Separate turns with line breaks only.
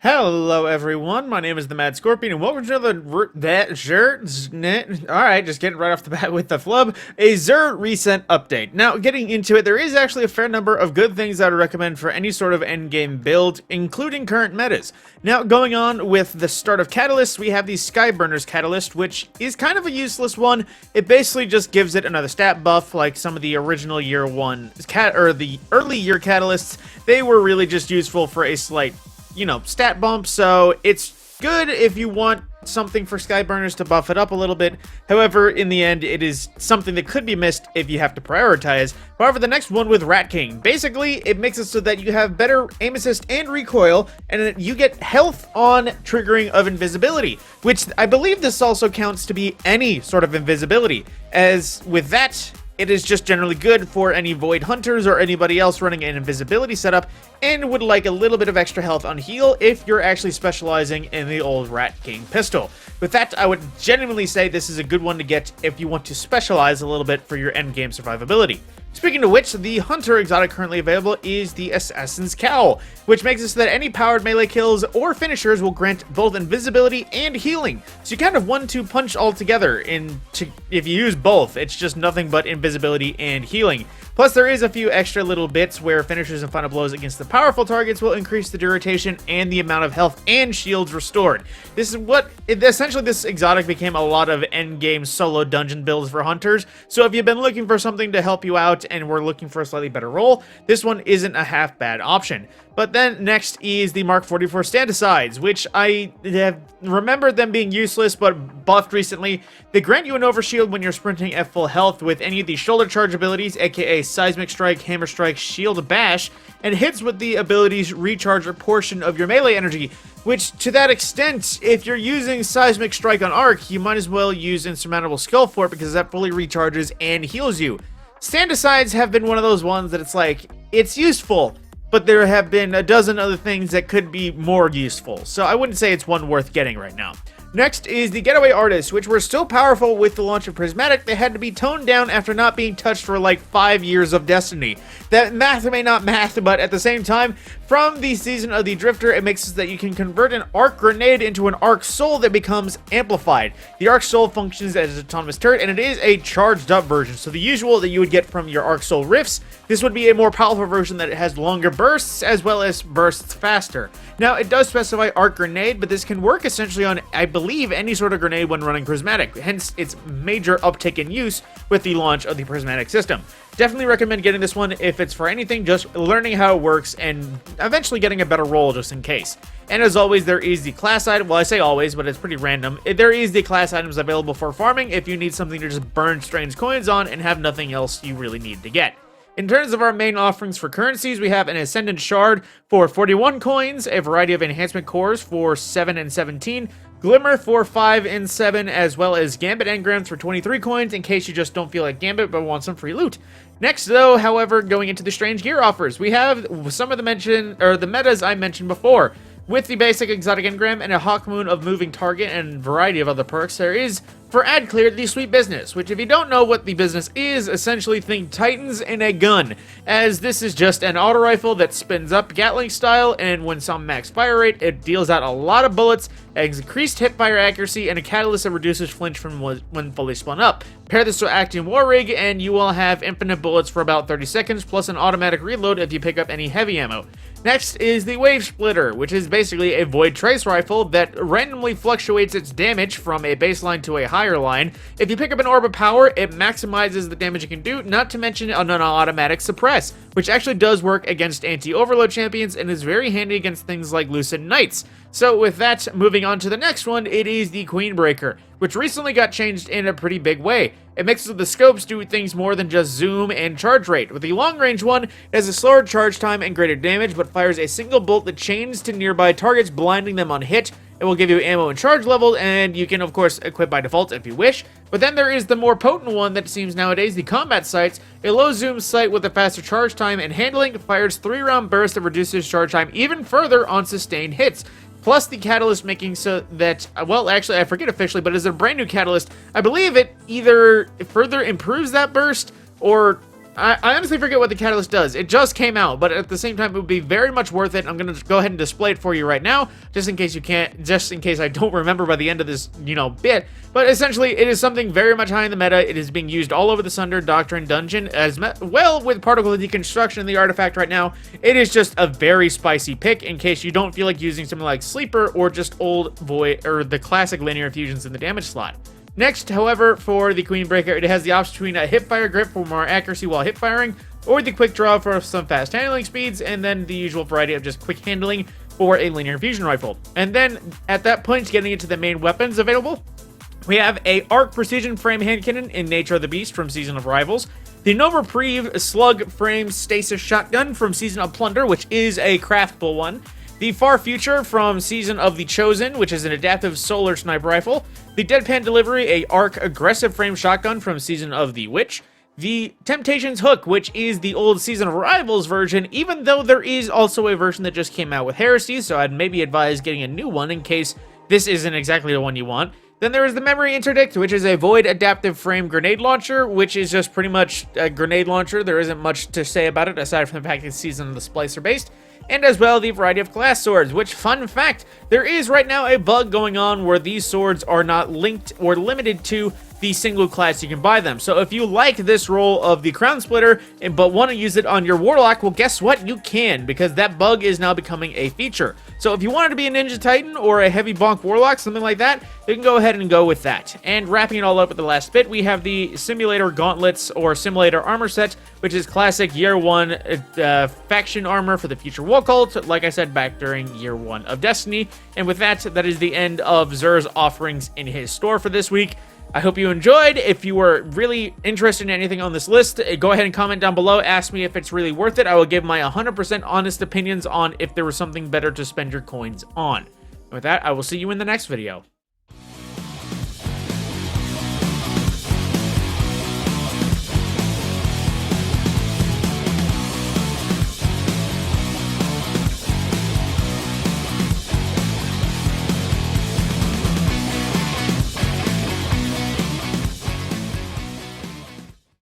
Hello everyone, my name is the Mad Scorpion and welcome to another Alright, just getting right off the bat with the flub, a Xur recent update. Now, getting into it, there is actually a fair number of good things I would recommend for any sort of endgame build, including current metas. Now, going on with the start of Catalyst, we have the Skyburners Catalyst, which is kind of a useless one. It basically just gives it another stat buff like some of the original year one, the early year Catalysts. They were really just useful for a slight stat bump, so it's good if you want something for Skyburners to buff it up a little bit. However, in the end, it is something that could be missed if you have to prioritize. However, the next one with Rat King, basically, it makes it so that you have better aim assist and recoil, and you get health on triggering of invisibility, which I believe this also counts to be any sort of invisibility, as with that, it is just generally good for any Void Hunters or anybody else running an invisibility setup and would like a little bit of extra health on heal if you're actually specializing in the old Rat King pistol. With that, I would genuinely say this is a good one to get if you want to specialize a little bit for your endgame survivability. Speaking of which, the Hunter exotic currently available is the Assassin's Cowl, which makes it so that any powered melee kills or finishers will grant both invisibility and healing. So you kind of 1-2 punch all together if you use both. It's just nothing but invisibility and healing. Plus, there is a few extra little bits where finishers and final blows against the powerful targets will increase the duration and the amount of health and shields restored. This is essentially this exotic became a lot of endgame solo dungeon builds for hunters. So if you've been looking for something to help you out and we're looking for a slightly better role, this one isn't a half bad option. But then next is the Mark 44 Stand-Asides, which I have remembered them being useless but buffed recently. They grant you an overshield when you're sprinting at full health with any of the shoulder charge abilities, aka Seismic Strike, Hammer Strike, Shield Bash, and hits with the abilities recharge a portion of your melee energy, which to that extent, if you're using Seismic Strike on Arc, you might as well use Insurmountable Skull for it because that fully recharges and heals you. Stand-Asides have been one of those ones that it's like, it's useful, but there have been a dozen other things that could be more useful, so I wouldn't say it's one worth getting right now. Next is the Getaway Artists, which were still powerful with the launch of Prismatic. They had to be toned down after not being touched for like 5 years of Destiny. That math may not math, but at the same time, from the Season of the Drifter, it makes it so that you can convert an Arc Grenade into an Arc Soul that becomes amplified. The Arc Soul functions as an autonomous turret, and it is a charged up version. So the usual that you would get from your Arc Soul Rifts, this would be a more powerful version that it has longer bursts, as well as bursts faster. Now, it does specify Arc Grenade, but this can work essentially on, I believe, any sort of grenade when running Prismatic, hence its major uptick in use with the launch of the Prismatic system. Definitely recommend getting this one if it's for anything, just learning how it works and eventually getting a better role just in case. And as always, there is the class item, well I say always, but it's pretty random, there is the class items available for farming if you need something to just burn strange coins on and have nothing else you really need to get. In terms of our main offerings for currencies, we have an Ascendant Shard for 41 coins, a variety of enhancement cores for 7 and 17, Glimmer for 5 and 7, as well as Gambit engrams for 23 coins in case you just don't feel like Gambit but want some free loot. Next, though, however, going into the Strange Gear offers, we have some of the metas I mentioned before. With the basic exotic engram and a Hawk Moon of moving target and a variety of other perks, there is, for ad clear, the Sweet Business, which if you don't know what the business is, essentially think Titans and a gun, as this is just an auto rifle that spins up Gatling style, and when some max fire rate, it deals out a lot of bullets, has increased hip fire accuracy, and a catalyst that reduces flinch from when fully spun up. Pair this to Acting War Rig, and you will have infinite bullets for about 30 seconds, plus an automatic reload if you pick up any heavy ammo. Next is the Wave Splitter, which is basically a Void Trace rifle that randomly fluctuates its damage from a baseline to a higher line. If you pick up an Orb of Power, it maximizes the damage it can do, not to mention an automatic suppress, which actually does work against anti-overload champions and is very handy against things like Lucid Knights. So with that, moving on to the next one, it is the Queenbreaker, which recently got changed in a pretty big way. It makes the scopes do things more than just zoom and charge rate. With the long range one, it has a slower charge time and greater damage, but fires a single bolt that chains to nearby targets, blinding them on hit. It will give you ammo and charge level, and you can of course equip by default if you wish. But then there is the more potent one that seems nowadays, the Combat Sights, a low zoom sight with a faster charge time and handling, fires 3-round burst that reduces charge time even further on sustained hits. Plus the catalyst making so that, well, actually, I forget officially, but it's a brand new catalyst. I believe it either further improves that burst, or I honestly forget what the catalyst does. It just came out, but at the same time, it would be very much worth it. I'm going to go ahead and display it for you right now, just in case you can't, just in case I don't remember by the end of this, bit. But essentially, it is something very much high in the meta. It is being used all over the Sunder Doctrine dungeon, as well with particle deconstruction in the artifact right now. It is just a very spicy pick in case you don't feel like using something like Sleeper or just old Void or the classic linear fusions in the damage slot. Next, however, for the Queenbreaker, it has the option between a hipfire grip for more accuracy while hip firing, or the quick draw for some fast handling speeds, and then the usual variety of just quick handling for a linear fusion rifle. And then, at that point, getting into the main weapons available, we have a arc precision frame hand cannon in Nature of the Beast from Season of Rivals, the No Reprieve slug frame stasis shotgun from Season of Plunder, which is a craftable one, the Far Future from Season of the Chosen, which is an adaptive solar sniper rifle, the Deadpan Delivery, a arc aggressive frame shotgun from Season of the Witch, the Temptations Hook, which is the old Season of Rivals version, even though there is also a version that just came out with Heresy, so I'd maybe advise getting a new one in case this isn't exactly the one you want. Then there is the Memory Interdict, which is a void adaptive frame grenade launcher, which is just pretty much a grenade launcher. There isn't much to say about it aside from the fact it's Season of the Splicer based. And as well, the variety of class swords, which, fun fact, there is right now a bug going on where these swords are not linked or limited to the single class you can buy them. So if you like this role of the Crown Splitter, but want to use it on your Warlock, well, guess what? You can, because that bug is now becoming a feature. So if you wanted to be a Ninja Titan or a Heavy Bonk Warlock, something like that, you can go ahead and go with that. And wrapping it all up with the last bit, we have the Simulator Gauntlets or Simulator Armor Set, which is classic Year 1 faction armor for the Future War Cult, like I said, back during Year 1 of Destiny. And with that, that is the end of Xur's offerings in his store for this week. I hope you enjoyed. If you were really interested in anything on this list, go ahead and comment down below. Ask me if it's really worth it. I will give my 100% honest opinions on if there was something better to spend your coins on. With that, I will see you in the next video.